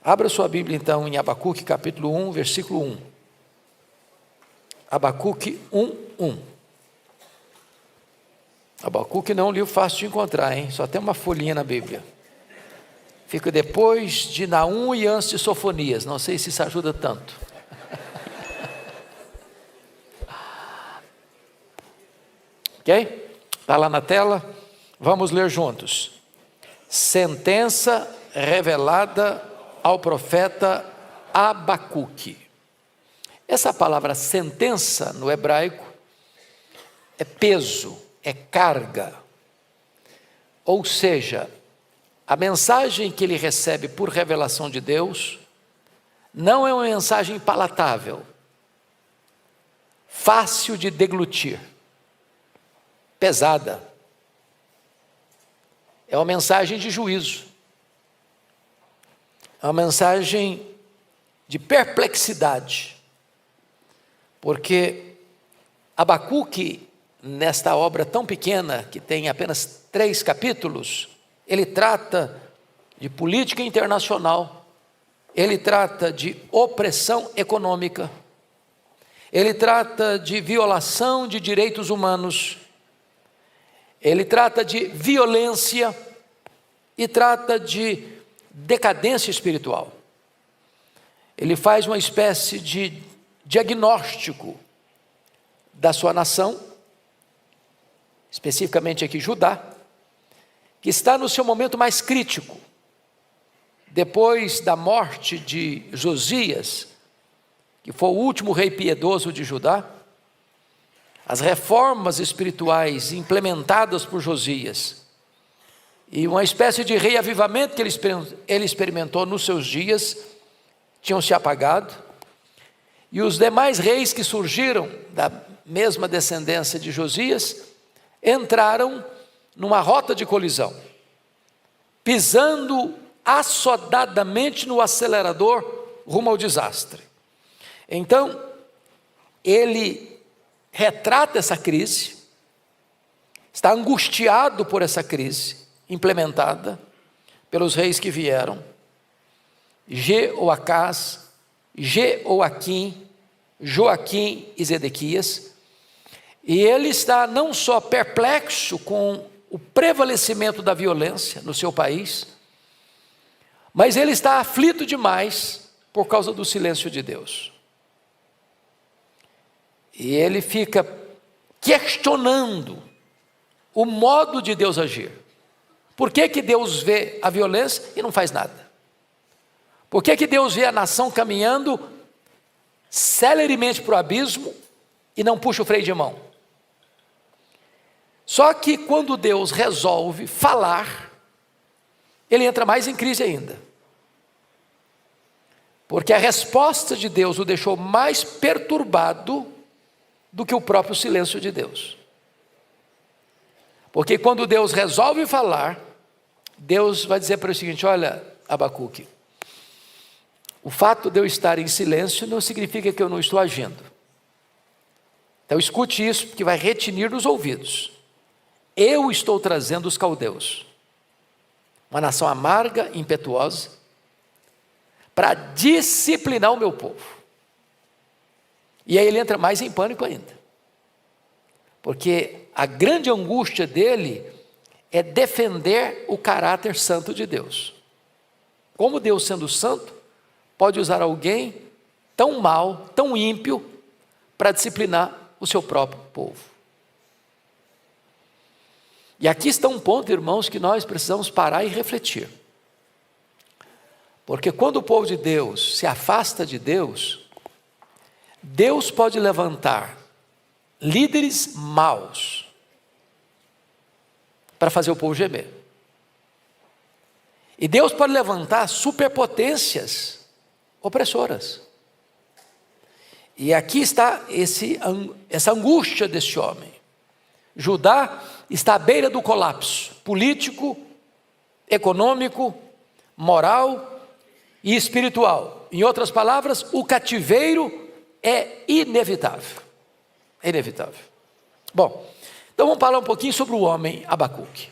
Abra sua Bíblia então em Abacuque capítulo 1, versículo 1. Abacuque 1, 1. Abacuque não é um livro fácil de encontrar, hein? Só tem uma folhinha na Bíblia. Fica depois de Naum e antes de Sofonias. Não sei se isso ajuda tanto. Ok? Está lá na tela. Vamos ler juntos. Sentença revelada ao profeta Abacuque. Essa palavra sentença no hebraico é peso, é carga. Ou seja, a mensagem que ele recebe por revelação de Deus não é uma mensagem palatável, fácil de deglutir, pesada. É uma mensagem de juízo, é uma mensagem de perplexidade, porque Abacuque, nesta obra tão pequena, que tem apenas 3 capítulos, ele trata de política internacional, ele trata de opressão econômica, ele trata de violação de direitos humanos, ele trata de violência e trata de decadência espiritual. Ele faz uma espécie de diagnóstico da sua nação, especificamente aqui Judá, que está no seu momento mais crítico. Depois da morte de Josias, que foi o último rei piedoso de Judá, as reformas espirituais implementadas por Josias e uma espécie de reavivamento que ele experimentou nos seus dias tinham se apagado, e os demais reis que surgiram da mesma descendência de Josias entraram numa rota de colisão, pisando assodadamente no acelerador rumo ao desastre. Então, ele retrata essa crise, está angustiado por essa crise implementada pelos reis que vieram, Jeoacás, Jeoaquim, Joaquim e Zedequias, e ele está não só perplexo com o prevalecimento da violência no seu país, mas ele está aflito demais por causa do silêncio de Deus. E ele fica questionando o modo de Deus agir. Por que que Deus vê a violência e não faz nada? Por que que Deus vê a nação caminhando celeremente para o abismo e não puxa o freio de mão? Só que quando Deus resolve falar, ele entra mais em crise ainda. Porque a resposta de Deus o deixou mais perturbado do que o próprio silêncio de Deus. Porque quando Deus resolve falar, Deus vai dizer para ele o seguinte: olha, Abacuque, o fato de eu estar em silêncio não significa que eu não estou agindo. Então escute isso, porque vai retinir nos ouvidos. Eu estou trazendo os caldeus, uma nação amarga, impetuosa, para disciplinar o meu povo. E aí ele entra mais em pânico ainda, porque a grande angústia dele é defender o caráter santo de Deus. Como Deus, sendo santo, pode usar alguém tão mau, tão ímpio, para disciplinar o seu próprio povo? E aqui está um ponto, irmãos, que nós precisamos parar e refletir. Porque quando o povo de Deus se afasta de Deus, Deus pode levantar líderes maus para fazer o povo gemer. E Deus pode levantar superpotências opressoras. E aqui está essa angústia deste homem. Judá está à beira do colapso político, econômico, moral e espiritual. Em outras palavras, o cativeiro é inevitável. É inevitável. Bom, então vamos falar um pouquinho sobre o homem Abacuque.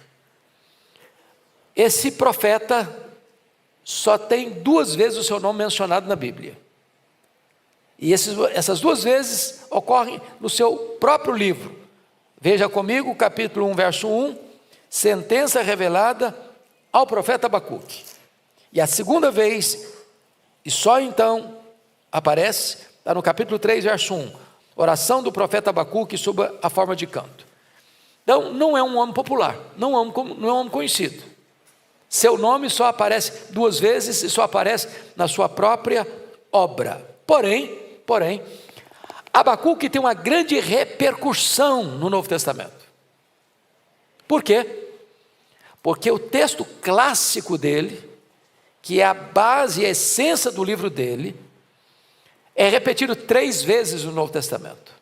Esse profeta só tem 2 vezes o seu nome mencionado na Bíblia. E essas 2 vezes ocorrem no seu próprio livro. Veja comigo, capítulo 1, verso 1, sentença revelada ao profeta Abacuque. E a segunda vez, e só então aparece, está no capítulo 3, verso 1, oração do profeta Abacuque sob a forma de canto. Então, não é um homem popular, não é um homem conhecido. Seu nome só aparece 2 vezes e só aparece na sua própria obra. Porém, Abacuque tem uma grande repercussão no Novo Testamento. Por quê? Porque o texto clássico dele, que é a base e a essência do livro dele, é repetido 3 vezes no Novo Testamento.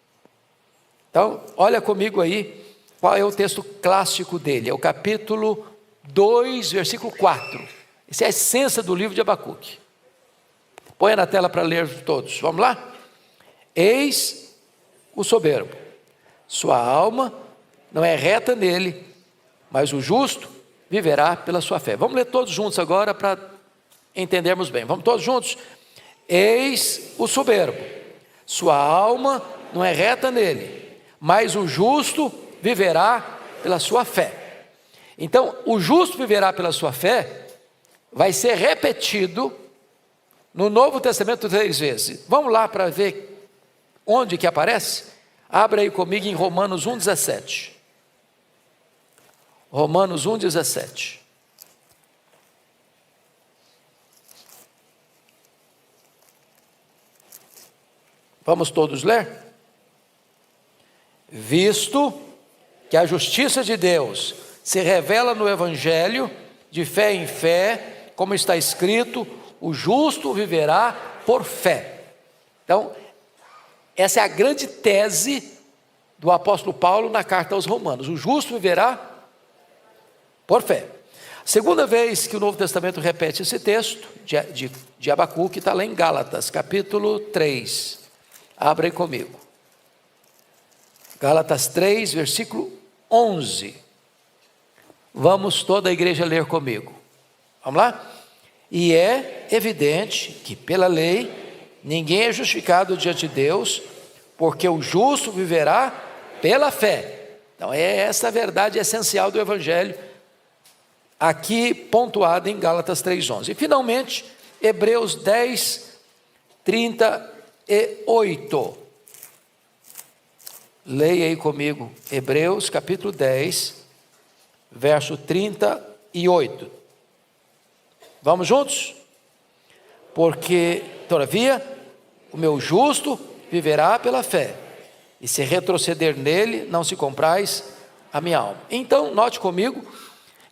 Então, olha comigo aí, qual é o texto clássico dele? É o capítulo 2, versículo 4. Essa é a essência do livro de Abacuque. Põe na tela para ler todos. Vamos lá? Eis o soberbo, sua alma não é reta nele, mas o justo viverá pela sua fé. Vamos ler todos juntos agora para entendermos bem. Vamos todos juntos? Eis o soberbo, sua alma não é reta nele, mas o justo viverá pela sua fé. Então, o justo viverá pela sua fé vai ser repetido no Novo Testamento 3 vezes. Vamos lá para ver onde que aparece? Abra aí comigo em Romanos 1,17. Romanos 1,17. Vamos todos ler? Visto que a justiça de Deus se revela no Evangelho, de fé em fé, como está escrito, o justo viverá por fé. Então, essa é a grande tese do apóstolo Paulo na carta aos Romanos. O justo viverá por fé. A segunda vez que o Novo Testamento repete esse texto de Abacuque está lá em Gálatas, capítulo 3. Abra aí comigo. Gálatas 3, versículo 11. Vamos toda a igreja ler comigo. Vamos lá? E é evidente que pela lei ninguém é justificado diante de Deus, porque o justo viverá pela fé. Então é essa a verdade essencial do Evangelho, aqui pontuada em Gálatas 3,11. E finalmente, Hebreus 10, 38. Leia aí comigo, Hebreus capítulo 10, verso 38. Vamos juntos? Porque, todavia, o meu justo viverá pela fé, e se retroceder nele, não se compraz a minha alma. Então, note comigo,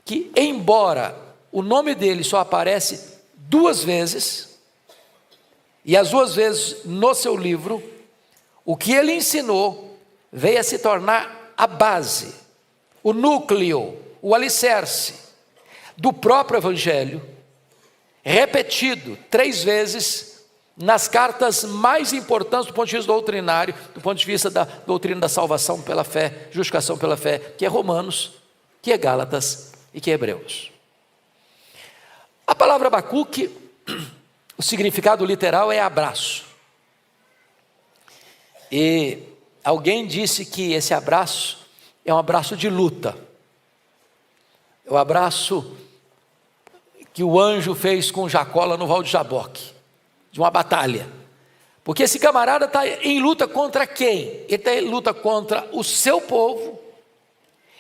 que embora o nome dele só aparece 2 vezes, e as 2 vezes no seu livro, o que ele ensinou veio a se tornar a base, o núcleo, o alicerce do próprio Evangelho, repetido 3 vezes nas cartas mais importantes do ponto de vista doutrinário, do ponto de vista da doutrina da salvação pela fé, justificação pela fé, que é Romanos, que é Gálatas e que é Hebreus. A palavra Abacuque, o significado literal é abraço. E alguém disse que esse abraço é um abraço de luta. É o abraço que o anjo fez com Jacó lá no Val de Jaboque, de uma batalha. Porque esse camarada está em luta contra quem? Ele está em luta contra o seu povo,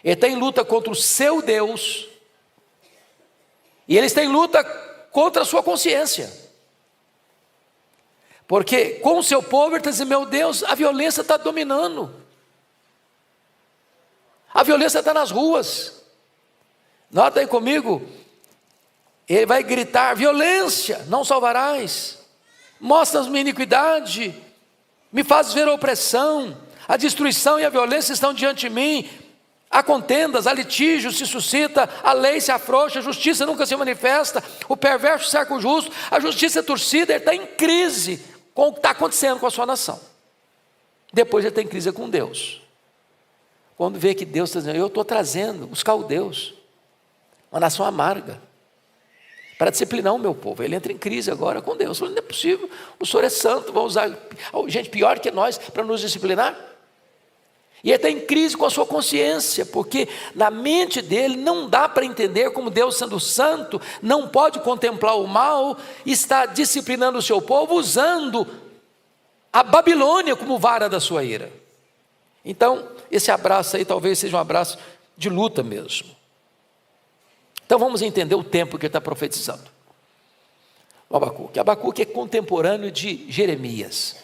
ele está em luta contra o seu Deus, e ele está em luta contra a sua consciência. Porque com o seu povo ele está dizendo, meu Deus, a violência está dominando, a violência está nas ruas. Nota aí comigo, ele vai gritar, violência, não salvarás. Mostras-me iniquidade, me fazes ver a opressão, a destruição e a violência estão diante de mim, há contendas, há litígio, se suscita, a lei se afrouxa, a justiça nunca se manifesta, o perverso cerca o justo, a justiça é torcida, ele está em crise com o que está acontecendo com a sua nação. Depois ele tem crise com Deus, quando vê que Deus está dizendo, eu estou trazendo os caldeus, uma nação amarga, para disciplinar o meu povo. Ele entra em crise agora com Deus. Falando, não é possível, o Senhor é santo, vai usar gente pior que nós para nos disciplinar? E ele está em crise com a sua consciência, porque na mente dele não dá para entender como Deus, sendo santo, não pode contemplar o mal e está disciplinando o seu povo usando a Babilônia como vara da sua ira. Então, esse abraço aí talvez seja um abraço de luta mesmo. Então vamos entender o tempo que ele está profetizando. O Abacuque. Abacuque é contemporâneo de Jeremias.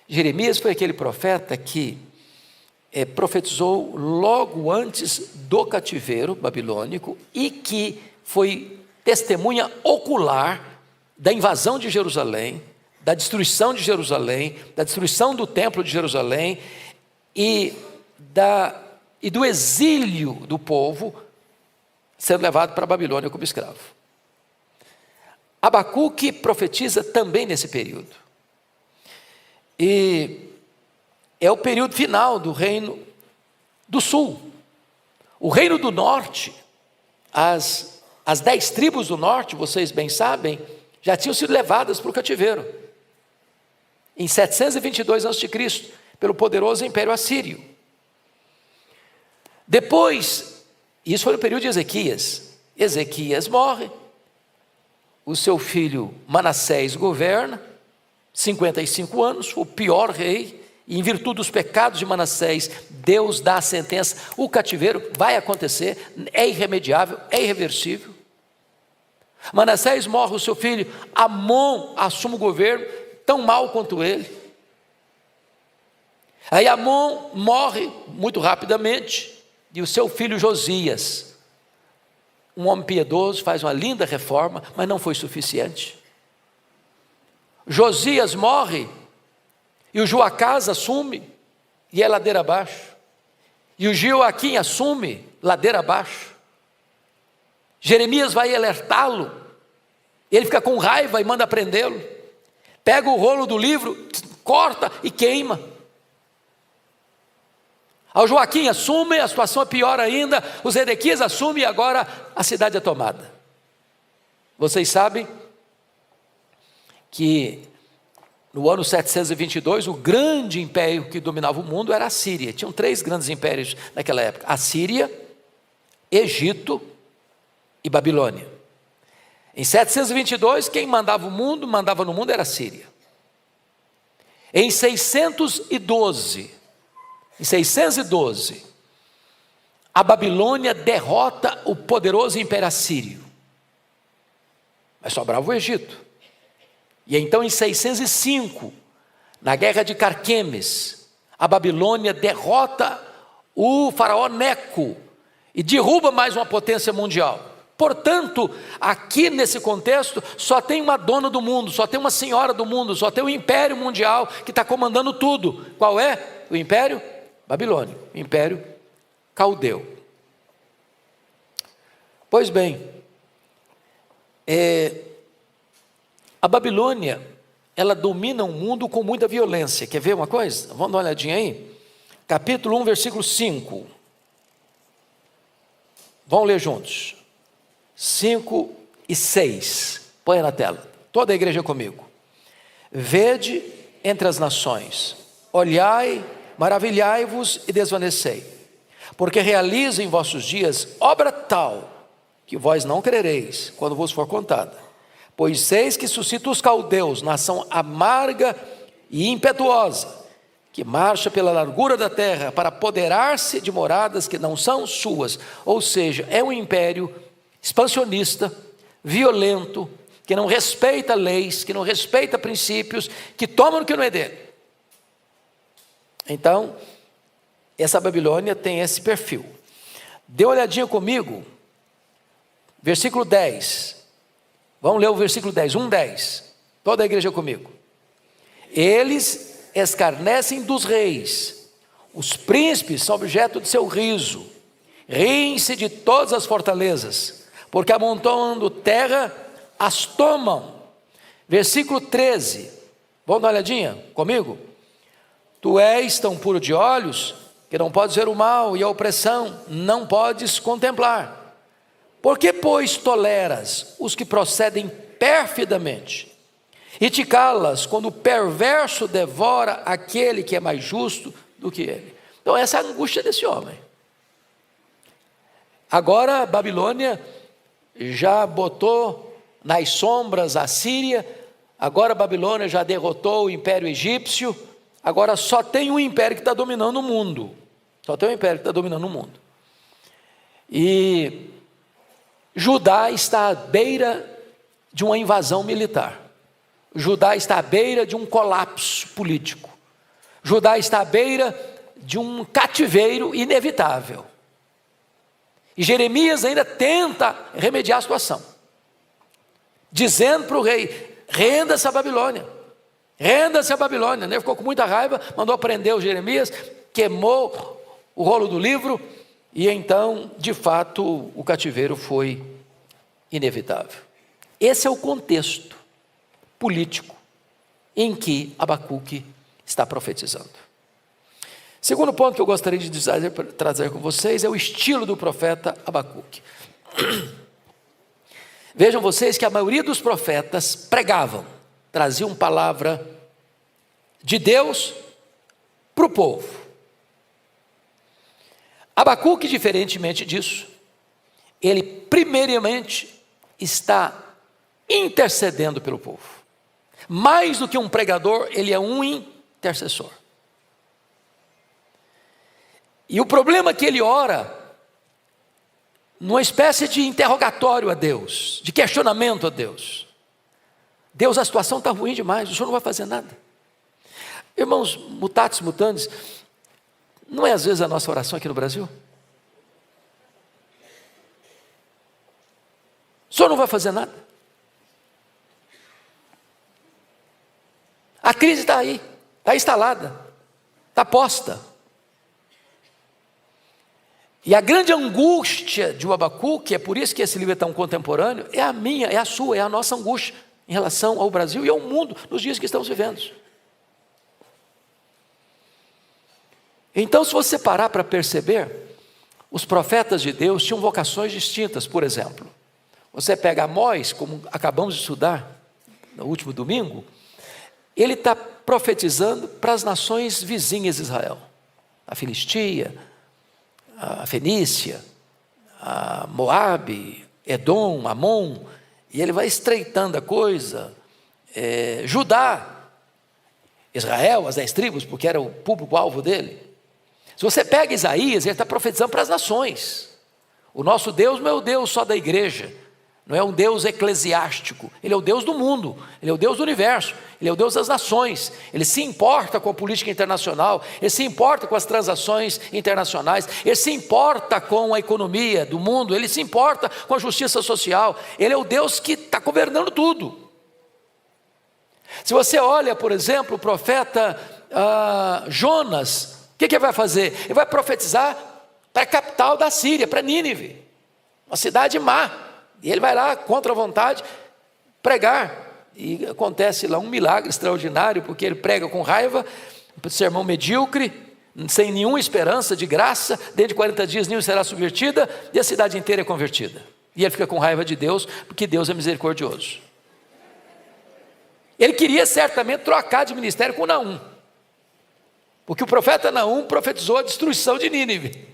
Jeremias foi aquele profeta que profetizou logo antes do cativeiro babilônico e que foi testemunha ocular da invasão de Jerusalém, da destruição de Jerusalém, da destruição do templo de Jerusalém e do exílio do povo sendo levado para a Babilônia como escravo. Abacuque profetiza também nesse período. E é o período final do reino do sul. O reino do norte, as 10 tribos do norte, vocês bem sabem, já tinham sido levadas para o cativeiro. Em 722 a.C., pelo poderoso Império Assírio. Depois, isso foi no período de Ezequias. Ezequias morre, o seu filho Manassés governa, 55 anos, o pior rei, e em virtude dos pecados de Manassés, Deus dá a sentença, o cativeiro vai acontecer, é irremediável, é irreversível. Manassés morre, o seu filho Amon assume o governo, tão mal quanto ele. Aí Amon morre muito rapidamente, e o seu filho Josias, um homem piedoso, faz uma linda reforma, mas não foi suficiente. Josias morre, e o Joacás assume, e é ladeira abaixo. E o Joaquim assume, ladeira abaixo. Jeremias vai alertá-lo, ele fica com raiva e manda prendê-lo. Pega o rolo do livro, corta e queima. Ao Joaquim assume, a situação é pior ainda, os Edequias assumem e agora a cidade é tomada. Vocês sabem que no ano 722, o grande império que dominava o mundo era a Síria. Tinham 3 grandes impérios naquela época: a Síria, Egito e Babilônia. Em 722, quem mandava no mundo era a Síria. Em 612, a Babilônia derrota o poderoso Império Assírio. Mas sobrava o Egito. E então em 605, na guerra de Carquemes, a Babilônia derrota o faraó Neco e derruba mais uma potência mundial. Portanto, aqui nesse contexto, só tem uma dona do mundo, só tem uma senhora do mundo, só tem um império mundial que está comandando tudo. Qual é? O império babilônico, o império caldeu. Pois bem, a Babilônia, ela domina o mundo com muita violência. Quer ver uma coisa? Vamos dar uma olhadinha aí? Capítulo 1, versículo 5. Vamos ler juntos. 5 e 6. Põe na tela. Toda a igreja comigo. Vede entre as nações, olhai, maravilhai-vos e desvanecei, porque realizo em vossos dias obra tal, que vós não crereis, quando vos for contada. Pois eis que suscita os caldeus, nação amarga e impetuosa, que marcha pela largura da terra para apoderar-se de moradas que não são suas. Ou seja, é um império expansionista, violento, que não respeita leis, que não respeita princípios, que toma no que não é dele. Então, essa Babilônia tem esse perfil. Dê uma olhadinha comigo, versículo 10. Vamos ler o versículo 10, 1:10. Toda a igreja comigo. Eles escarnecem dos reis, os príncipes são objeto de seu riso, riem-se de todas as fortalezas, porque amontoando terra, as tomam. Versículo 13, vamos dar uma olhadinha comigo? Tu és tão puro de olhos, que não podes ver o mal e a opressão, não podes contemplar. Por que, pois, toleras os que procedem perfidamente, e te calas quando o perverso devora aquele que é mais justo do que ele? Então essa é a angústia desse homem. Agora a Babilônia já botou nas sombras a Síria, agora a Babilônia já derrotou o Império Egípcio, agora só tem um império que está dominando o mundo. Só tem um império que está dominando o mundo. E Judá está à beira de uma invasão militar. Judá está à beira de um colapso político. Judá está à beira de um cativeiro inevitável. E Jeremias ainda tenta remediar a situação, dizendo para o rei: renda-se a Babilônia, renda-se a Babilônia. Ele ficou com muita raiva, mandou prender o Jeremias, queimou o rolo do livro, e então, de fato, o cativeiro foi inevitável. Esse é o contexto político em que Abacuque está profetizando. Segundo ponto que eu gostaria de trazer com vocês é o estilo do profeta Abacuque. Vejam vocês que a maioria dos profetas pregavam, traziam palavra de Deus para o povo. Abacuque, diferentemente disso, ele primeiramente está intercedendo pelo povo. Mais do que um pregador, ele é um intercessor. E o problema é que ele ora numa espécie de interrogatório a Deus, de questionamento a Deus. Deus, a situação está ruim demais, o Senhor não vai fazer nada. Irmãos, mutatis mutandis, não é às vezes a nossa oração aqui no Brasil? O Senhor não vai fazer nada? A crise está aí, está instalada, está posta. E a grande angústia de Abacuque, é por isso que esse livro é tão contemporâneo, é a minha, é a sua, é a nossa angústia em relação ao Brasil e ao mundo nos dias que estamos vivendo. Então, se você parar para perceber, os profetas de Deus tinham vocações distintas. Por exemplo, você pega Amós, como acabamos de estudar no último domingo, ele está profetizando para as nações vizinhas de Israel, a Filistia, a Fenícia, a Moabe, Edom, Amon, e ele vai estreitando a coisa, Judá, Israel, as 10 tribos, porque era o público-alvo dele. Se você pega Isaías, ele está profetizando para as nações. O nosso Deus não é o Deus só da igreja, não é um Deus eclesiástico, Ele é o Deus do mundo, Ele é o Deus do universo, Ele é o Deus das nações. Ele se importa com a política internacional, Ele se importa com as transações internacionais, Ele se importa com a economia do mundo, Ele se importa com a justiça social. Ele é o Deus que está governando tudo. Se você olha, por exemplo, o profeta Jonas, o que ele vai fazer? Ele vai profetizar para a capital da Síria, para Nínive, uma cidade má. E ele vai lá, contra a vontade, pregar. E acontece lá um milagre extraordinário, porque ele prega com raiva, um sermão medíocre, sem nenhuma esperança de graça. Dentro de 40 dias nenhum será subvertida, e a cidade inteira é convertida. E ele fica com raiva de Deus, porque Deus é misericordioso. Ele queria certamente trocar de ministério com Naum, porque o profeta Naum profetizou a destruição de Nínive.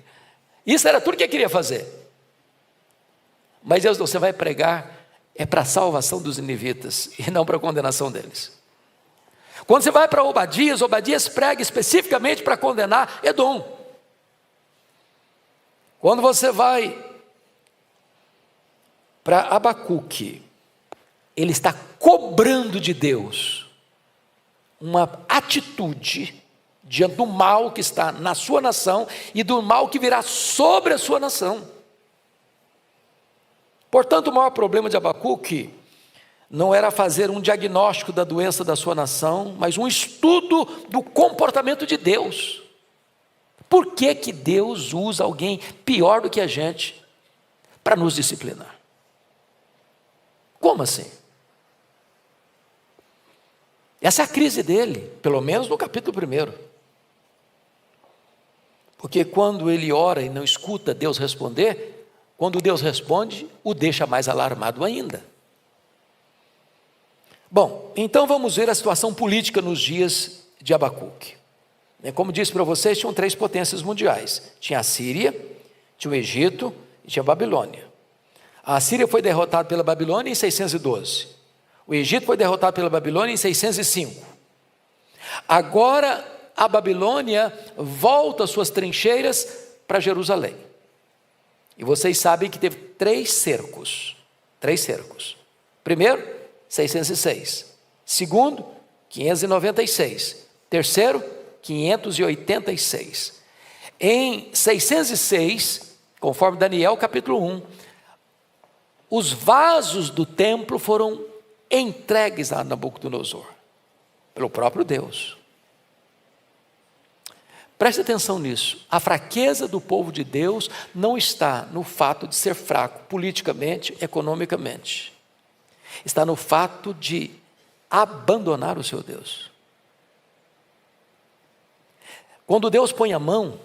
Isso era tudo que ele queria fazer. Mas Deus, você vai pregar para a salvação dos ninivitas e não para a condenação deles. Quando você vai para Obadias, Obadias prega especificamente para condenar Edom. Quando você vai para Abacuque, ele está cobrando de Deus uma atitude diante do mal que está na sua nação e do mal que virá sobre a sua nação. Portanto, o maior problema de Abacuque não era fazer um diagnóstico da doença da sua nação, mas um estudo do comportamento de Deus. Por que que Deus usa alguém pior do que a gente para nos disciplinar? Como assim? Essa é a crise dele, pelo menos no capítulo 1. Porque quando ele ora e não escuta Deus responder, quando Deus responde, o deixa mais alarmado ainda. Bom, então vamos ver a situação política nos dias de Abacuque. Como disse para vocês, tinham 3 potências mundiais. Tinha a Síria, tinha o Egito e tinha a Babilônia. A Síria foi derrotada pela Babilônia em 612. O Egito foi derrotado pela Babilônia em 605. Agora a Babilônia volta suas trincheiras para Jerusalém. E vocês sabem que teve 3 cercos. 3 cercos. Primeiro, 606. Segundo, 596. Terceiro, 586. Em 606, conforme Daniel capítulo 1, os vasos do templo foram entregues a Nabucodonosor, pelo próprio Deus. Preste atenção nisso. A fraqueza do povo de Deus não está no fato de ser fraco politicamente, economicamente. Está no fato de abandonar o seu Deus. Quando Deus põe a mão,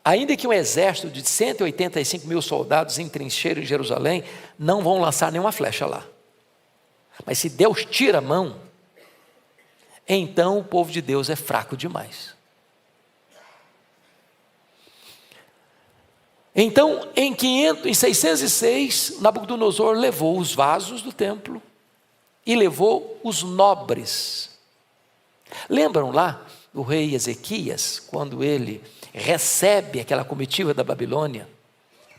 ainda que um exército de 185 mil soldados em trincheira em Jerusalém, não vão lançar nenhuma flecha lá. Mas se Deus tira a mão, então o povo de Deus é fraco demais. Então, em 606, Nabucodonosor levou os vasos do templo e levou os nobres. Lembram lá do rei Ezequias, quando ele recebe aquela comitiva da Babilônia,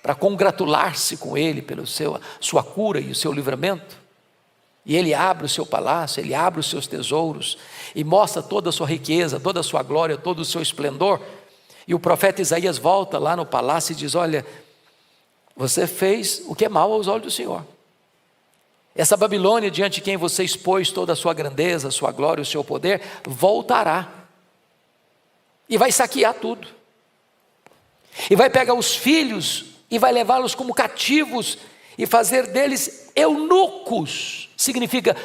para congratular-se com ele pela sua cura e o seu livramento? E ele abre o seu palácio, ele abre os seus tesouros, e mostra toda a sua riqueza, toda a sua glória, todo o seu esplendor. E o profeta Isaías volta lá no palácio e diz: olha, você fez o que é mal aos olhos do Senhor. Essa Babilônia, diante de quem você expôs toda a sua grandeza, a sua glória, o seu poder, voltará. E vai saquear tudo. E vai pegar os filhos e vai levá-los como cativos e fazer deles eunucos. Significa,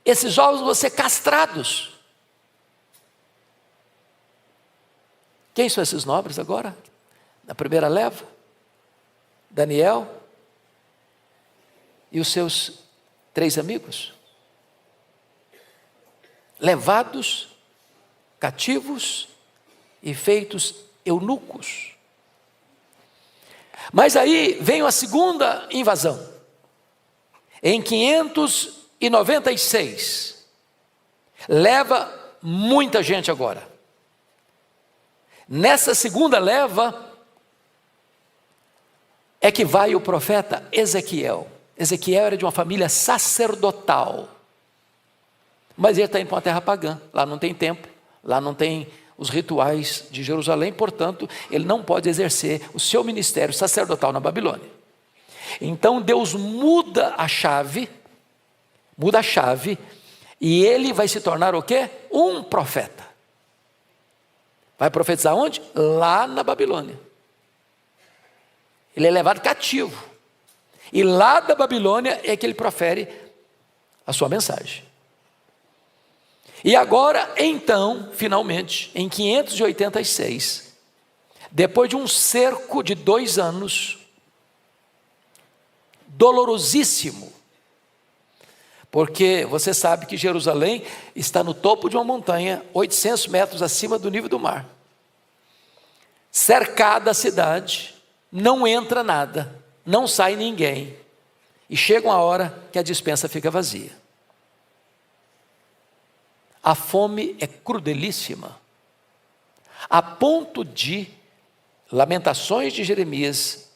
esses jovens vão ser castrados. Quem são esses nobres agora? Na primeira leva? Daniel e os seus 3 amigos. Levados, cativos e feitos eunucos. Mas aí vem a segunda invasão. Em 596, leva muita gente agora. Nessa segunda leva é que vai o profeta Ezequiel. Ezequiel era de uma família sacerdotal, mas ele está indo para uma terra pagã. Lá não tem templo, lá não tem os rituais de Jerusalém, portanto, ele não pode exercer o seu ministério sacerdotal na Babilônia. Então Deus muda a chave, e ele vai se tornar o quê? Um profeta. Vai profetizar onde? Lá na Babilônia. Ele é levado cativo. E lá da Babilônia é que ele profere a sua mensagem. E agora, então, finalmente, em 586, depois de um cerco de 2 anos, dolorosíssimo, porque você sabe que Jerusalém está no topo de uma montanha, 800 metros acima do nível do mar. Cercada a cidade, não entra nada, não sai ninguém. E chega uma hora que a despensa fica vazia. A fome é crudelíssima, a ponto de, Lamentações de Jeremias,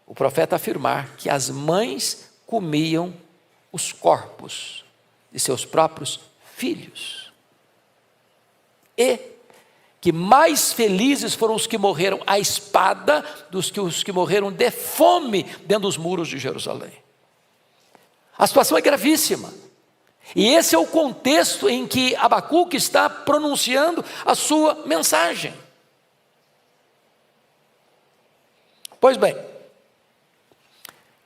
o profeta afirmar que as mães comiam os corpos de seus próprios filhos. E que mais felizes foram os que morreram à espada dos que os que morreram de fome dentro dos muros de Jerusalém. A situação é gravíssima. E esse é o contexto em que Abacuque está pronunciando a sua mensagem. Pois bem,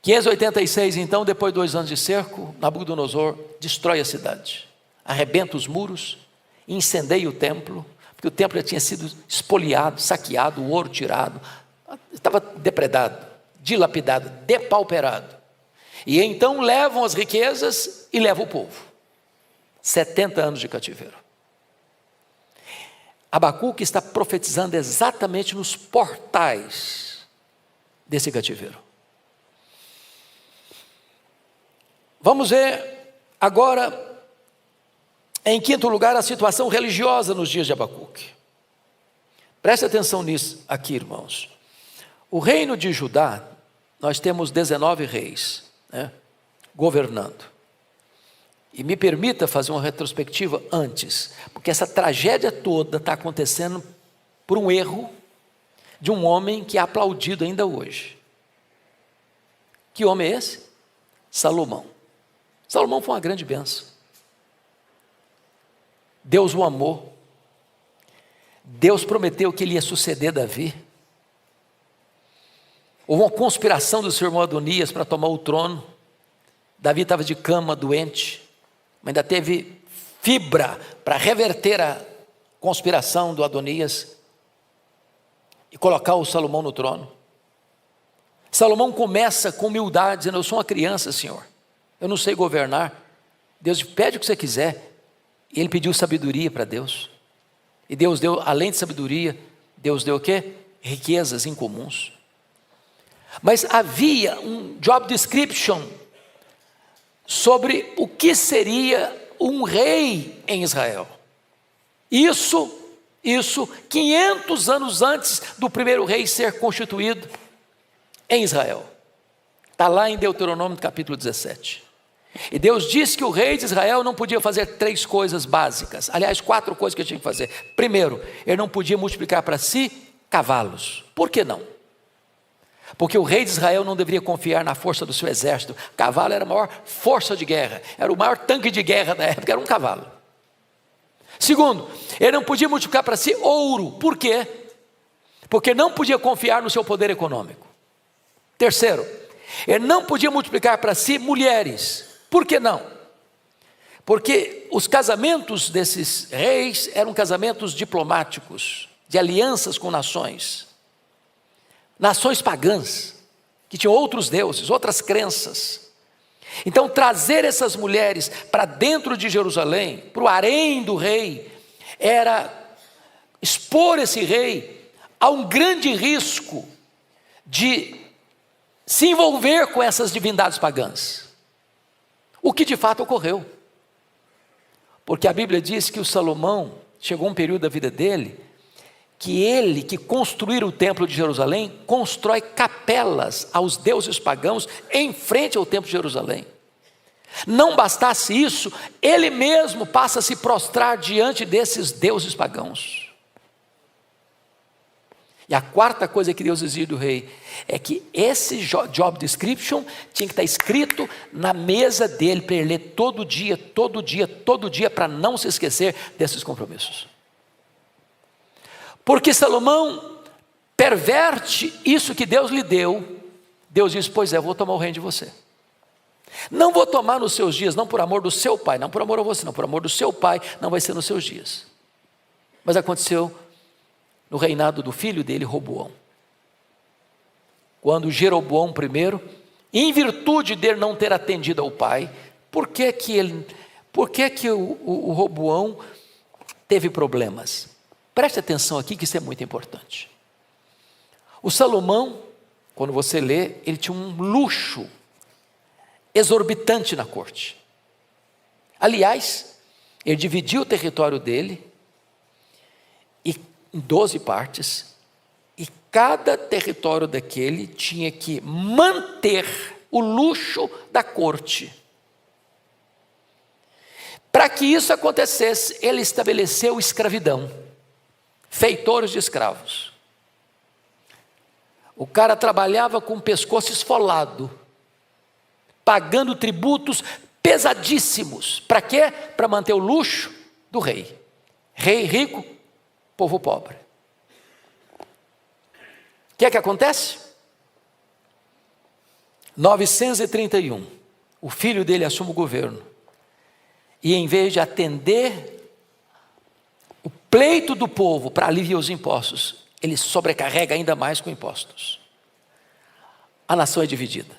586, então, depois de 2 anos de cerco, Nabucodonosor destrói a cidade, arrebenta os muros, incendeia o templo, porque o templo já tinha sido espoliado, saqueado, o ouro tirado, estava depredado, dilapidado, depauperado. E então levam as riquezas e levam o povo. 70 anos de cativeiro. Abacuque está profetizando exatamente nos portais desse cativeiro. Vamos ver agora, em quinto lugar, a situação religiosa nos dias de Abacuque. Preste atenção nisso aqui, irmãos. O reino de Judá, nós temos 19 reis, né, governando. E me permita fazer uma retrospectiva antes, porque essa tragédia toda está acontecendo por um erro de um homem que é aplaudido ainda hoje. Que homem é esse? Salomão. Salomão foi uma grande bênção. Deus o amou. Deus prometeu que ele ia suceder Davi. Houve uma conspiração do seu irmão Adonias para tomar o trono. Davi estava de cama, doente, mas ainda teve fibra para reverter a conspiração do Adonias e colocar o Salomão no trono. Salomão começa com humildade, dizendo: eu sou uma criança, Senhor, eu não sei governar. Deus pede o que você quiser. E ele pediu sabedoria para Deus. E Deus deu, além de sabedoria, Deus deu o quê? Riquezas incomuns. Mas havia um job description sobre o que seria um rei em Israel. Isso 500 anos antes do primeiro rei ser constituído em Israel. Está lá em Deuteronômio capítulo 17. E Deus disse que o rei de Israel não podia fazer 3 coisas básicas. Aliás, 4 coisas que ele tinha que fazer. Primeiro, ele não podia multiplicar para si cavalos. Por que não? Porque o rei de Israel não deveria confiar na força do seu exército. Cavalo era a maior força de guerra. Era o maior tanque de guerra da época, era um cavalo. Segundo, ele não podia multiplicar para si ouro. Por quê? Porque não podia confiar no seu poder econômico. Terceiro, ele não podia multiplicar para si mulheres. Por que não? Porque os casamentos desses reis eram casamentos diplomáticos, de alianças com nações pagãs, que tinham outros deuses, outras crenças. Então trazer essas mulheres para dentro de Jerusalém, para o harém do rei, era expor esse rei a um grande risco de se envolver com essas divindades pagãs. O que de fato ocorreu. Porque a Bíblia diz que o Salomão, chegou um período da vida dele, que ele que construir o templo de Jerusalém, constrói capelas aos deuses pagãos em frente ao templo de Jerusalém. Não bastasse isso, ele mesmo passa a se prostrar diante desses deuses pagãos. E a quarta coisa que Deus exige do rei é que esse job description tinha que estar escrito na mesa dele, para ele ler todo dia, para não se esquecer desses compromissos. Porque Salomão perverte isso que Deus lhe deu. Deus diz: pois é, eu vou tomar o reino de você. Não vou tomar nos seus dias, não por amor do seu pai, não por amor a você, não por amor do seu pai, não vai ser nos seus dias. Mas aconteceu no reinado do filho dele, Roboão. Quando Jeroboão I, em virtude dele não ter atendido ao pai, por que o Roboão teve problemas? Preste atenção aqui que isso é muito importante. O Salomão, quando você lê, ele tinha um luxo exorbitante na corte. Aliás, ele dividiu o território dele em 12 partes, e cada território daquele tinha que manter o luxo da corte. Para que isso acontecesse, ele estabeleceu escravidão, feitores de escravos. O cara trabalhava com o pescoço esfolado, pagando tributos pesadíssimos. Para quê? Para manter o luxo do rei. Rei rico, povo pobre. O que é que acontece? 931, o filho dele assume o governo. E em vez de atender o pleito do povo para aliviar os impostos, ele sobrecarrega ainda mais com impostos. a nação é dividida.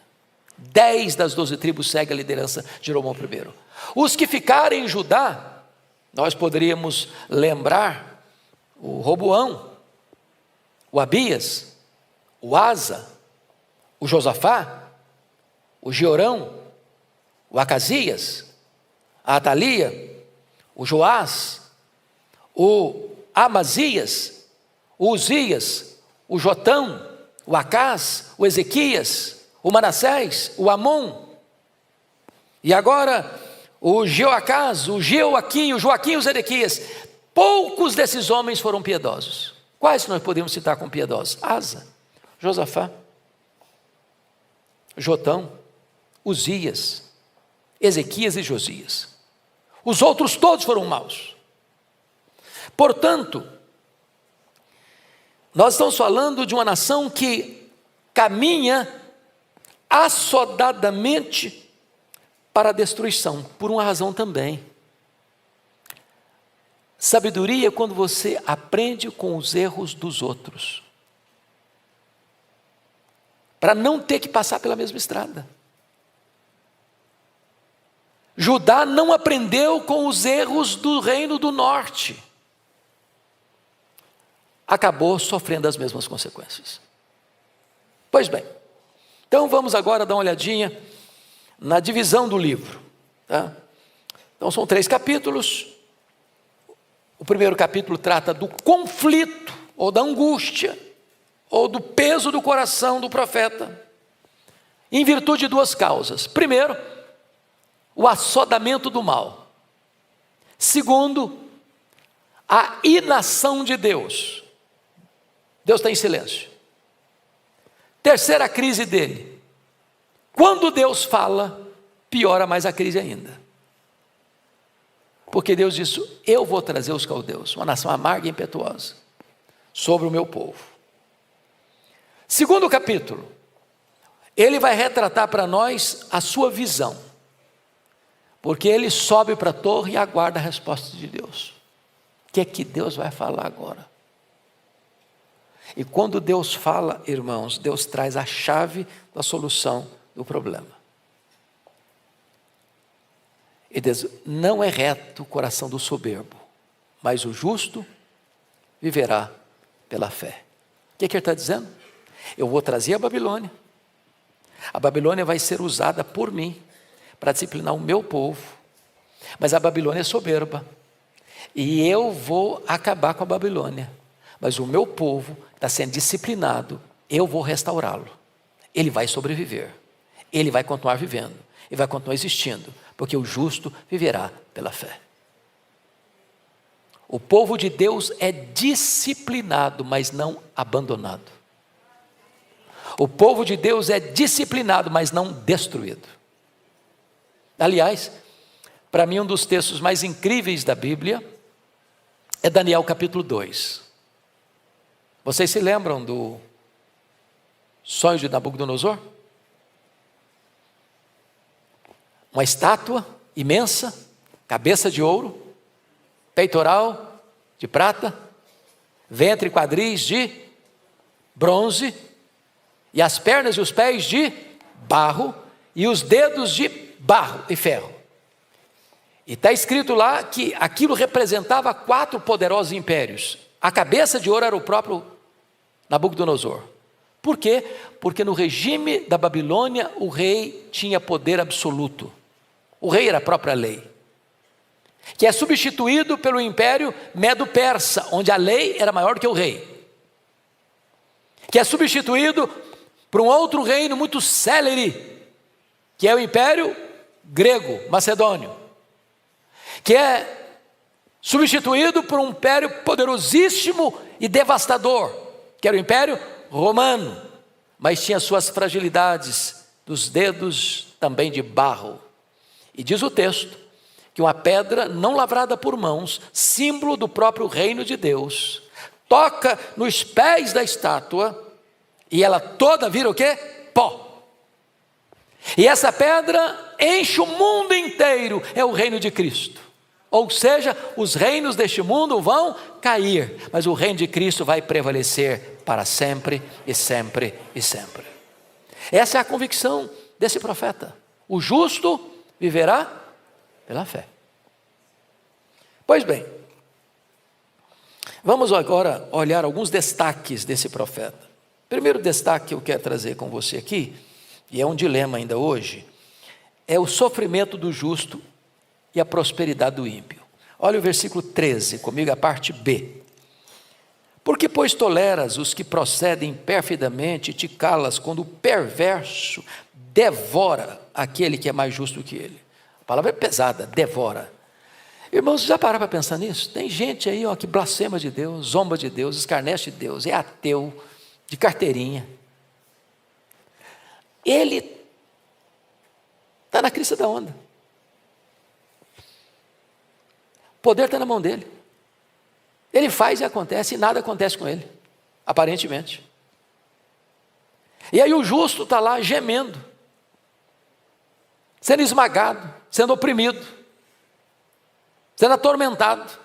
10 das 12 tribos seguem a liderança de Jeroboão I. Os que ficarem em Judá, nós poderíamos lembrar o Roboão, o Abias, o Asa, o Josafá, o Jeorão, o Acasias, a Atalia, o Joás, o Amazias, o Uzias, o Jotão, o Acás, o Ezequias, o Manassés, o Amon, e agora o Jeoacás, o Jeoaquim, o Joaquim e o Zedequias. Poucos desses homens foram piedosos. Quais nós podemos citar como piedosos? Asa, Josafá, Jotão, Uzias, Ezequias e Josias. Os outros todos foram maus. Portanto, nós estamos falando de uma nação que caminha assodadamente para a destruição, por uma razão também. Sabedoria é quando você aprende com os erros dos outros, para não ter que passar pela mesma estrada. Judá não aprendeu com os erros do reino do norte, acabou sofrendo as mesmas consequências. Pois bem, então vamos agora dar uma olhadinha na divisão do livro, tá? Então são 3 capítulos. O primeiro capítulo trata do conflito, ou da angústia, ou do peso do coração do profeta, em virtude de 2 causas. Primeiro, o assodamento do mal. Segundo, a inação de Deus. Deus está em silêncio. Terceira crise dele. Quando Deus fala, piora mais a crise ainda. Porque Deus disse: eu vou trazer os caldeus, uma nação amarga e impetuosa, sobre o meu povo. Segundo capítulo, ele vai retratar para nós a sua visão, porque ele sobe para a torre e aguarda a resposta de Deus. O que é que Deus vai falar agora? E quando Deus fala, irmãos, Deus traz a chave da solução do problema. E diz: não é reto o coração do soberbo, mas o justo viverá pela fé. O que é que ele está dizendo? Eu vou trazer a Babilônia. A Babilônia vai ser usada por mim para disciplinar o meu povo. Mas a Babilônia é soberba. E eu vou acabar com a Babilônia. Mas o meu povo está sendo disciplinado. Eu vou restaurá-lo. Ele vai sobreviver. Ele vai continuar vivendo. Ele vai continuar existindo. Porque o justo viverá pela fé. O povo de Deus é disciplinado, mas não abandonado. O povo de Deus é disciplinado, mas não destruído. Aliás, para mim um dos textos mais incríveis da Bíblia é Daniel capítulo 2. Vocês se lembram do sonho de Nabucodonosor? Uma estátua imensa, cabeça de ouro, peitoral de prata, ventre e quadris de bronze, e as pernas e os pés de barro, e os dedos de barro e ferro. E está escrito lá que aquilo representava 4 poderosos impérios. A cabeça de ouro era o próprio Nabucodonosor. Por quê? Porque no regime da Babilônia o rei tinha poder absoluto. O rei era a própria lei, que é substituído pelo império Medo-Persa, onde a lei era maior do que o rei, que é substituído por um outro reino muito célere, que é o império grego, macedônio, que é substituído por um império poderosíssimo e devastador, que era o império romano, mas tinha suas fragilidades, dos dedos também de barro. E diz o texto que uma pedra não lavrada por mãos, símbolo do próprio reino de Deus, toca nos pés da estátua e ela toda vira o quê? Pó. E essa pedra enche o mundo inteiro, é o reino de Cristo. Ou seja, os reinos deste mundo vão cair, mas o reino de Cristo vai prevalecer para sempre e sempre e sempre. Essa é a convicção desse profeta. O justo viverá pela fé. Pois bem, vamos agora olhar alguns destaques desse profeta. Primeiro destaque que eu quero trazer com você aqui, e é um dilema ainda hoje, é o sofrimento do justo e a prosperidade do ímpio. Olha o versículo 13, comigo a parte B. Porque, pois, toleras os que procedem perfidamente e te calas quando o perverso devora aquele que é mais justo que ele. A palavra é pesada, devora. Irmãos, já pararam para pensar nisso? Tem gente aí que blasfema de Deus, zomba de Deus, escarnece de Deus, é ateu, de carteirinha. Ele está na crista da onda. O poder está na mão dele. Ele faz e acontece, e nada acontece com ele, aparentemente. E aí o justo está lá gemendo, sendo esmagado, sendo oprimido, sendo atormentado.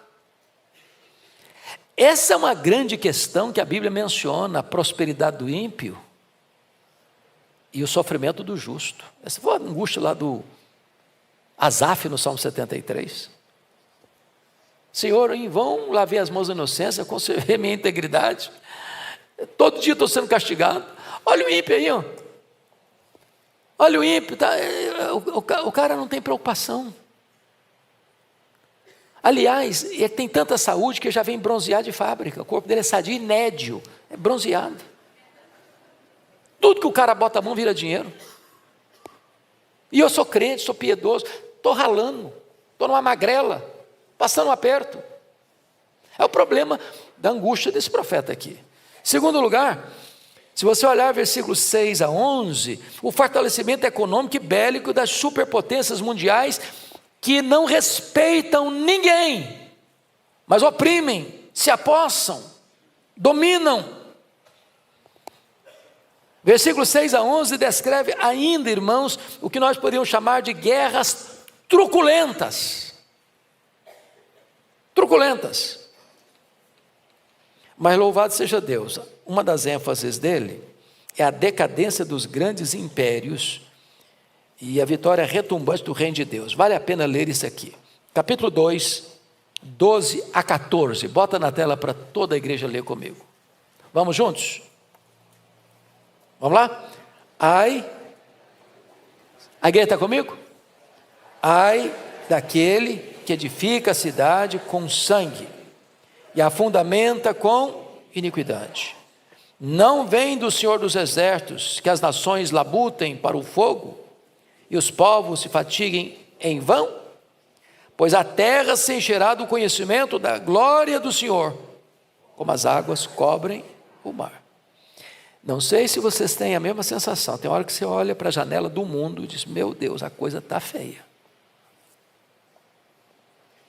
Essa é uma grande questão que a Bíblia menciona, a prosperidade do ímpio e o sofrimento do justo. Essa foi a angústia lá do Asaf no Salmo 73. Senhor, em vão lavei as mãos da inocência, conservei minha integridade. Todo dia estou sendo castigado. Olha o ímpio aí, ó. Olha o ímpio, tá? O cara não tem preocupação. Aliás, ele tem tanta saúde que já vem bronzeado de fábrica. O corpo dele é sadio e nédio, é bronzeado. Tudo que o cara bota a mão vira dinheiro. E eu sou crente, sou piedoso, estou ralando, estou numa magrela, passando um aperto. É o problema da angústia desse profeta aqui. Segundo lugar, se você olhar versículos 6 a 11, o fortalecimento econômico e bélico das superpotências mundiais que não respeitam ninguém, mas oprimem, se apossam, dominam. Versículos 6 a 11 descreve ainda, irmãos, o que nós poderíamos chamar de guerras truculentas. Truculentas. Mas louvado seja Deus, uma das ênfases dele é a decadência dos grandes impérios e a vitória retumbante do reino de Deus. Vale a pena ler isso aqui. Capítulo 2, 12 a 14. Bota na tela para toda a igreja ler comigo. Vamos juntos? Vamos lá? Ai, a igreja está comigo? Ai daquele que edifica a cidade com sangue e a fundamenta com iniquidade. Não vem do Senhor dos exércitos que as nações labutem para o fogo e os povos se fatiguem em vão? Pois a terra se encherá do conhecimento da glória do Senhor, como as águas cobrem o mar. Não sei se vocês têm a mesma sensação. Tem hora que você olha para a janela do mundo e diz, meu Deus, a coisa está feia.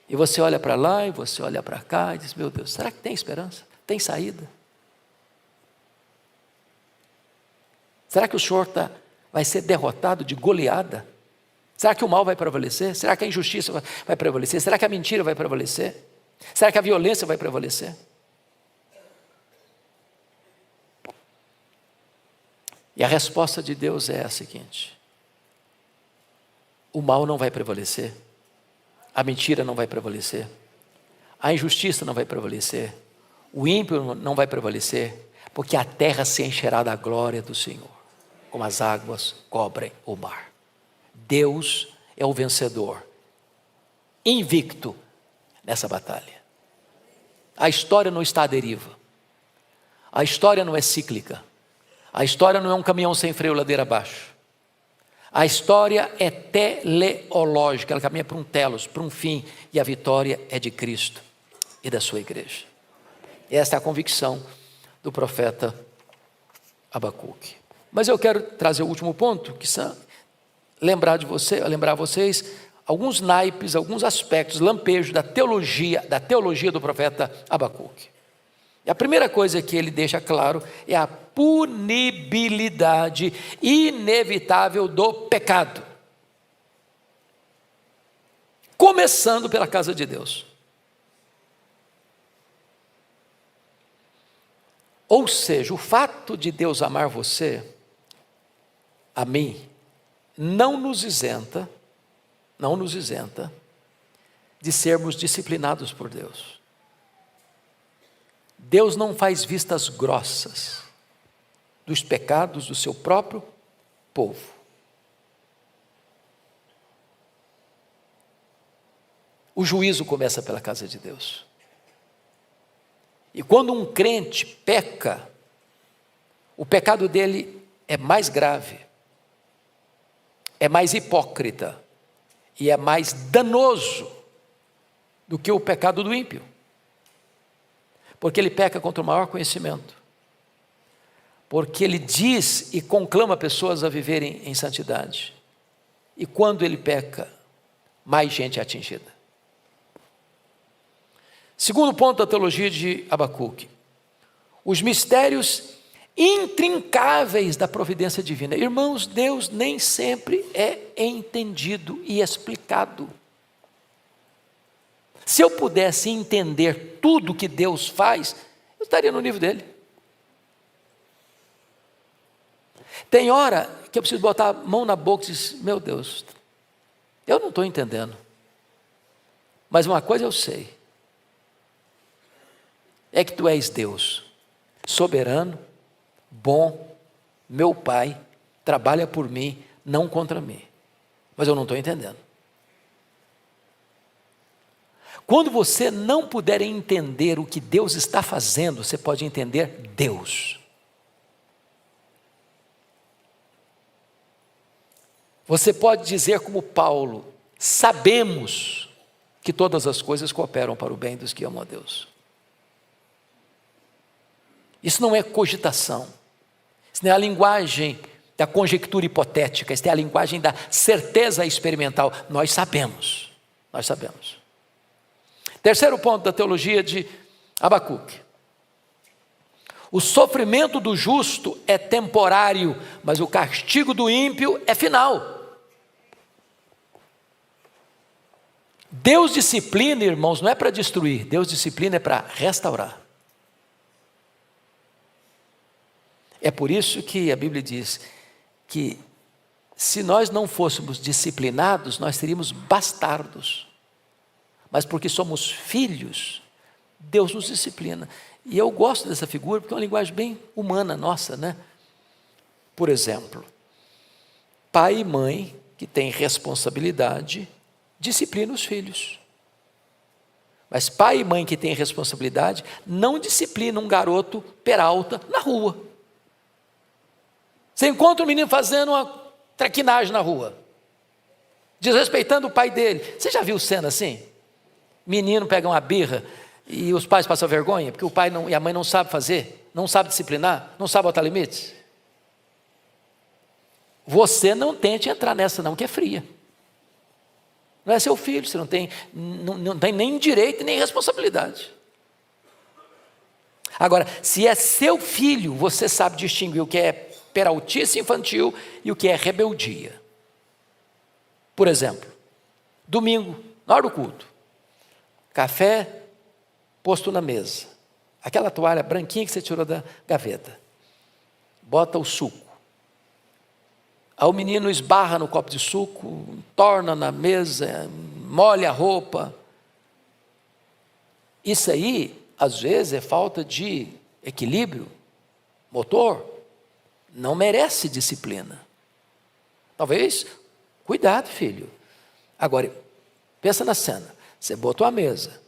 E você olha para lá e você olha para cá e diz, meu Deus, será que tem esperança? Tem saída? Será que o Senhor vai ser derrotado de goleada? Será que o mal vai prevalecer? Será que a injustiça vai prevalecer? Será que a mentira vai prevalecer? Será que a violência vai prevalecer? E a resposta de Deus é a seguinte: o mal não vai prevalecer, a mentira não vai prevalecer, a injustiça não vai prevalecer, o ímpio não vai prevalecer, porque a terra se encherá da glória do Senhor, como as águas cobrem o mar. Deus é o vencedor, invicto nessa batalha. A história não está à deriva, a história não é cíclica, a história não é um caminhão sem freio ladeira abaixo. A história é teleológica, ela caminha para um telos, para um fim, e a vitória é de Cristo e da sua igreja. Esta é a convicção do profeta Abacuque. Mas eu quero trazer o último ponto, que são lembrar vocês alguns naipes, alguns aspectos, lampejos da teologia do profeta Abacuque. E a primeira coisa que ele deixa claro é a punibilidade inevitável do pecado, começando pela casa de Deus. Ou seja, o fato de Deus amar você a mim, não nos isenta de sermos disciplinados por Deus. Deus não faz vistas grossas dos pecados do seu próprio povo. O juízo começa pela casa de Deus. E quando um crente peca, o pecado dele é mais grave, é mais hipócrita e é mais danoso do que o pecado do ímpio. Porque ele peca contra o maior conhecimento. Porque ele diz e conclama pessoas a viverem em santidade. E quando ele peca, mais gente é atingida. Segundo ponto da teologia de Abacuque: os mistérios intrincáveis da providência divina. Irmãos, Deus nem sempre é entendido e explicado. Se eu pudesse entender tudo que Deus faz, eu estaria no nível dele. Tem hora que eu preciso botar a mão na boca e dizer: meu Deus, eu não estou entendendo. Mas uma coisa eu sei, é que tu és Deus, soberano, bom, meu Pai, trabalha por mim, não contra mim. Mas eu não estou entendendo. Quando você não puder entender o que Deus está fazendo, você pode entender Deus. Você pode dizer como Paulo: sabemos que todas as coisas cooperam para o bem dos que amam a Deus. Isso não é cogitação, isso não é a linguagem da conjectura hipotética, isso é a linguagem da certeza experimental. Nós sabemos. Terceiro ponto da teologia de Abacuque: o sofrimento do justo é temporário, mas o castigo do ímpio é final. Deus disciplina, irmãos, não é para destruir, Deus disciplina é para restaurar. É por isso que a Bíblia diz que se nós não fôssemos disciplinados, nós seríamos bastardos. Mas porque somos filhos, Deus nos disciplina. E eu gosto dessa figura porque é uma linguagem bem humana nossa, né? Por exemplo, pai e mãe que têm responsabilidade disciplinam os filhos. Mas pai e mãe que têm responsabilidade não disciplinam um garoto peralta na rua. Você encontra um menino fazendo uma traquinagem na rua, desrespeitando o pai dele. Você já viu cena assim? Menino pega uma birra e os pais passam vergonha, porque o pai e a mãe não sabem fazer, não sabem disciplinar, não sabem botar limites. Você não tente entrar nessa não, que é fria. Não é seu filho, você não tem nem direito nem responsabilidade. Agora, se é seu filho, você sabe distinguir o que é peraltice infantil e o que é rebeldia. Por exemplo, domingo, na hora do culto, café posto na mesa, aquela toalha branquinha que você tirou da gaveta, bota o suco. Aí o menino esbarra no copo de suco, torna na mesa, molha a roupa. Isso aí, às vezes, é falta de equilíbrio motor, não merece disciplina. Talvez, cuidado, filho. Agora, pensa na cena, você botou a mesa,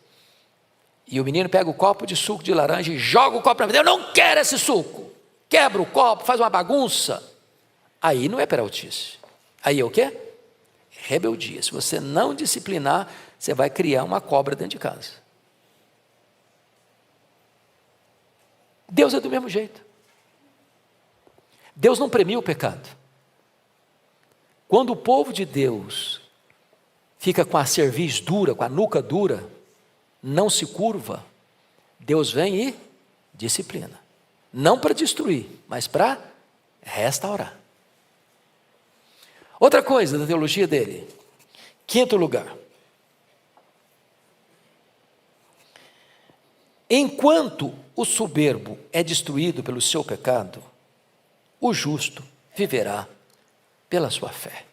e o menino pega o copo de suco de laranja e joga o copo na mesa. Eu não quero esse suco. Quebra o copo, faz uma bagunça. Aí não é peraltice. Aí é o quê? Rebeldia. Se você não disciplinar, você vai criar uma cobra dentro de casa. Deus é do mesmo jeito. Deus não premia o pecado. Quando o povo de Deus fica com a cerviz dura, com a nuca dura, não se curva, Deus vem e disciplina. Não para destruir, mas para restaurar. Outra coisa da teologia dele, quinto lugar. Enquanto o soberbo é destruído pelo seu pecado, o justo viverá pela sua fé.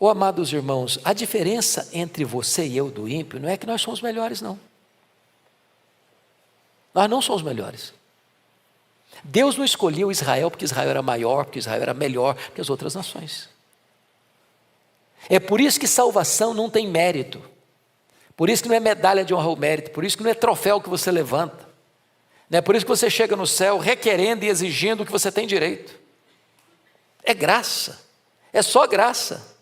Amados irmãos, a diferença entre você e eu do ímpio não é que nós somos melhores, não. Nós não somos melhores. Deus não escolheu Israel porque Israel era maior, porque Israel era melhor que as outras nações. É por isso que salvação não tem mérito. Por isso que não é medalha de honra ou mérito. Por isso que não é troféu que você levanta. Não é por isso que você chega no céu requerendo e exigindo o que você tem direito. É graça. É só graça.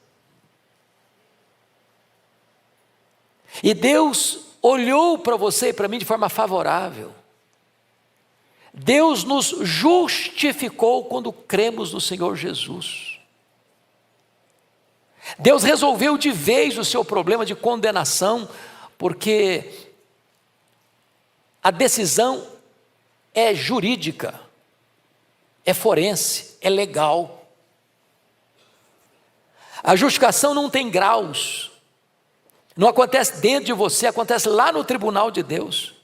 E Deus olhou para você e para mim de forma favorável. Deus nos justificou quando cremos no Senhor Jesus. Deus resolveu de vez o seu problema de condenação, porque a decisão é jurídica, é forense, é legal. A justificação não tem graus. Não acontece dentro de você, acontece lá no tribunal de Deus.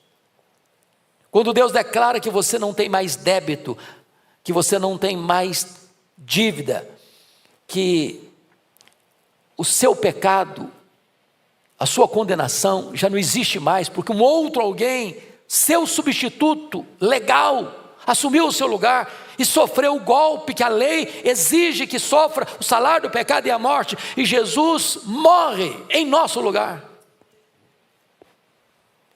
Quando Deus declara que você não tem mais débito, que você não tem mais dívida, que o seu pecado, a sua condenação já não existe mais, porque um outro alguém, seu substituto legal, assumiu o seu lugar e sofreu o golpe que a lei exige que sofra, o salário do pecado e a morte, e Jesus morre em nosso lugar.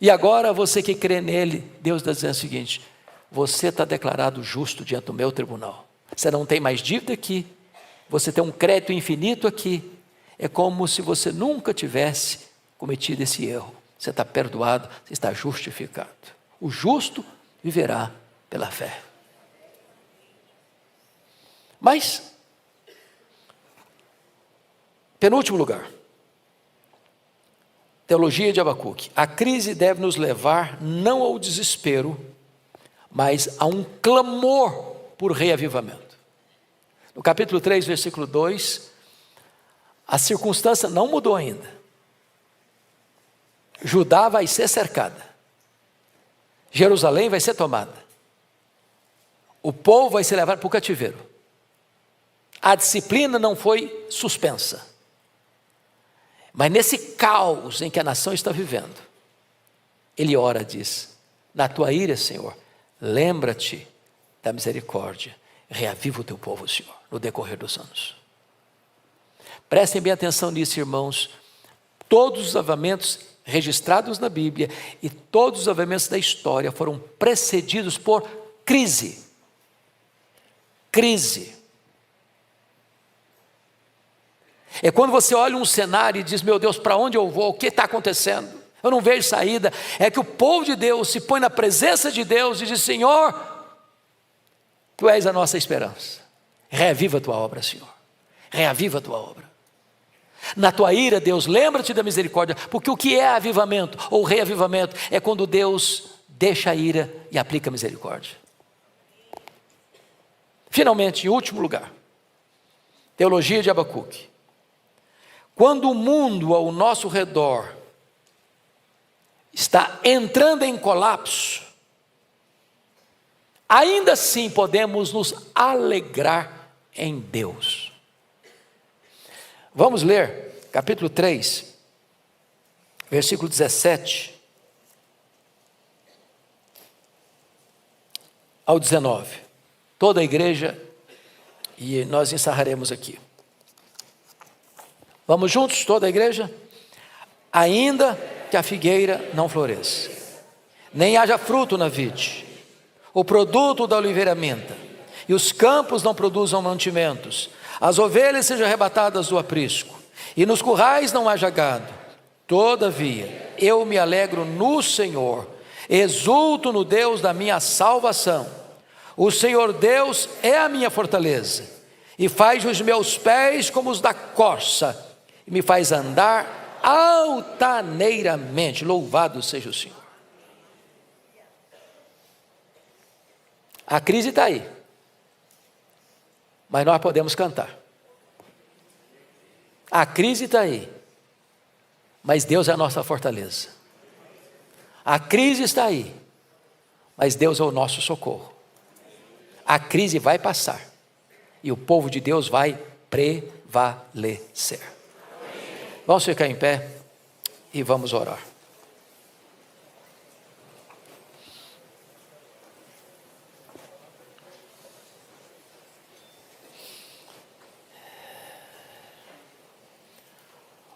E agora você que crê nele, Deus está dizendo o seguinte: você está declarado justo diante do meu tribunal. Você não tem mais dívida aqui, você tem um crédito infinito aqui. É como se você nunca tivesse cometido esse erro. Você está perdoado, você está justificado. O justo viverá pela fé. Mas, penúltimo lugar, teologia de Abacuque. A crise deve nos levar não ao desespero, mas a um clamor por reavivamento. No capítulo 3, versículo 2, a circunstância não mudou ainda. Judá vai ser cercada. Jerusalém vai ser tomada. O povo vai ser levado para o cativeiro. A disciplina não foi suspensa. Mas nesse caos em que a nação está vivendo, ele ora, diz: na tua ira, Senhor, lembra-te da misericórdia, reaviva o teu povo, Senhor, no decorrer dos anos. Prestem bem atenção nisso, irmãos. Todos os avivamentos registrados na Bíblia e todos os avivamentos da história foram precedidos por crise. Crise. É quando você olha um cenário e diz: meu Deus, para onde eu vou? O que está acontecendo? Eu não vejo saída. É que o povo de Deus se põe na presença de Deus e diz: Senhor, Tu és a nossa esperança. Reaviva a Tua obra, Senhor. Reaviva a Tua obra. Na Tua ira, Deus, lembra-te da misericórdia, porque o que é avivamento ou reavivamento? É quando Deus deixa a ira e aplica a misericórdia. Finalmente, em último lugar, teologia de Abacuque. Quando o mundo ao nosso redor está entrando em colapso, ainda assim podemos nos alegrar em Deus. Vamos ler capítulo 3, versículo 17 ao 19. Toda a igreja, e nós encerraremos aqui. Vamos juntos, toda a igreja? Ainda que a figueira não floresça, nem haja fruto na vide, o produto da oliveira minta, e os campos não produzam mantimentos, as ovelhas sejam arrebatadas do aprisco, e nos currais não haja gado, todavia eu me alegro no Senhor, exulto no Deus da minha salvação. O Senhor Deus é a minha fortaleza, e faz os meus pés como os da corça, e me faz andar altaneiramente. Louvado seja o Senhor. A crise está aí, mas nós podemos cantar. A crise está aí, mas Deus é a nossa fortaleza. A crise está aí, mas Deus é o nosso socorro. A crise vai passar e o povo de Deus vai prevalecer. Vamos ficar em pé e vamos orar.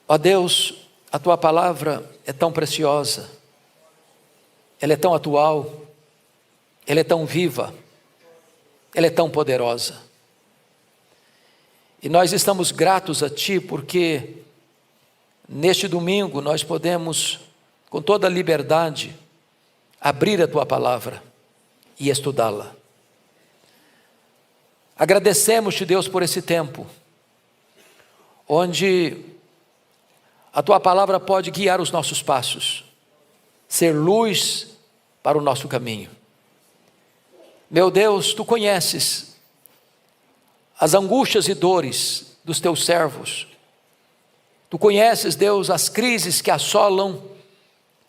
Ó Deus, a Tua palavra é tão preciosa, ela é tão atual, ela é tão viva, ela é tão poderosa. E nós estamos gratos a Ti porque neste domingo nós podemos, com toda a liberdade, abrir a Tua palavra e estudá-la. Agradecemos-te, Deus, por esse tempo, onde a Tua palavra pode guiar os nossos passos, ser luz para o nosso caminho. Meu Deus, Tu conheces as angústias e dores dos Teus servos. Tu conheces, Deus, as crises que assolam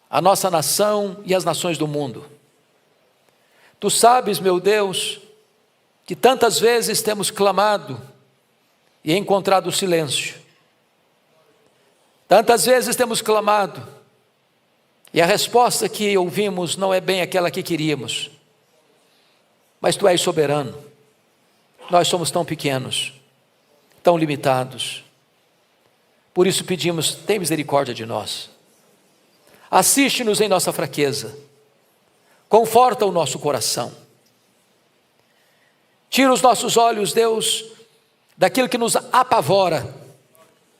a nossa nação e as nações do mundo. Tu sabes, meu Deus, que tantas vezes temos clamado e encontrado silêncio. Tantas vezes temos clamado e a resposta que ouvimos não é bem aquela que queríamos. Mas Tu és soberano. Nós somos tão pequenos, tão limitados. Por isso pedimos, tem misericórdia de nós. Assiste-nos em nossa fraqueza. Conforta o nosso coração. Tira os nossos olhos, Deus, daquilo que nos apavora,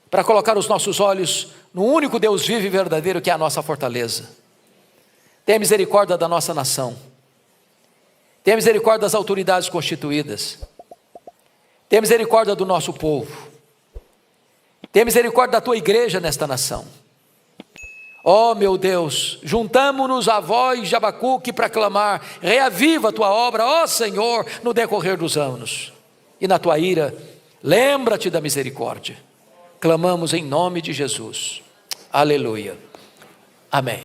para colocar os nossos olhos no único Deus vivo e verdadeiro, que é a nossa fortaleza. Tenha misericórdia da nossa nação. Tenha misericórdia das autoridades constituídas. Tenha misericórdia do nosso povo. Tenha misericórdia da Tua igreja nesta nação. Ó meu Deus, juntamo-nos à voz de Abacuque para clamar: reaviva a Tua obra, ó Senhor, no decorrer dos anos. E na Tua ira, lembra-te da misericórdia. Clamamos em nome de Jesus. Aleluia. Amém.